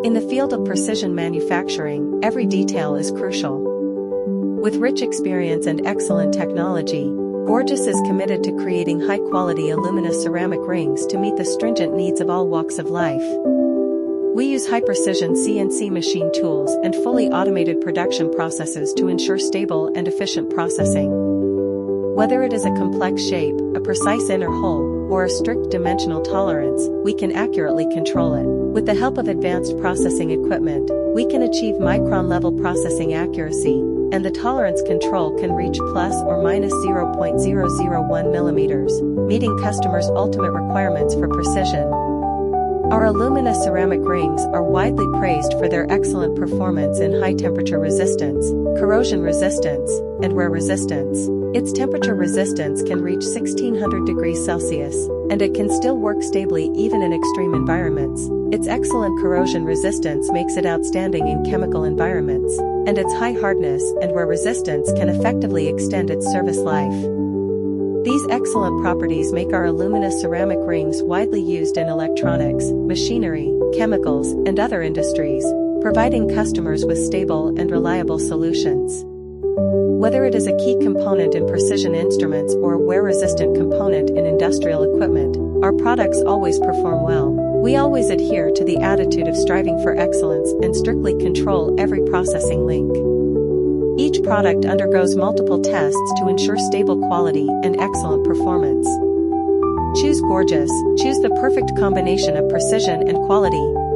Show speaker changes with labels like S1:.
S1: In the field of precision manufacturing, every detail is crucial. With rich experience and excellent technology, Gorgeous is committed to creating high-quality Alumina ceramic rings to meet the stringent needs of all walks of life. We use high-precision CNC machine tools and fully automated production processes to ensure stable and efficient processing. Whether it is a complex shape, a precise inner hole, or a strict dimensional tolerance, we can accurately control it. With the help of advanced processing equipment, we can achieve micron-level processing accuracy, and the tolerance control can reach plus or minus 0.001 millimeters, meeting customers' ultimate requirements for precision. Our Alumina ceramic rings are widely praised for their excellent performance in high-temperature resistance, corrosion resistance, and wear resistance. Its temperature resistance can reach 1600 degrees Celsius, and it can still work stably even in extreme environments. Its excellent corrosion resistance makes it outstanding in chemical environments, and its high hardness and wear resistance can effectively extend its service life. These excellent properties make our Alumina ceramic rings widely used in electronics, machinery, chemicals, and other industries, providing customers with stable and reliable solutions. Whether it is a key component in precision instruments or a wear-resistant component in industrial equipment, our products always perform well. We always adhere to the attitude of striving for excellence and strictly control every processing link. Each product undergoes multiple tests to ensure stable quality and excellent performance. Choose Gorgeous, choose the perfect combination of precision and quality.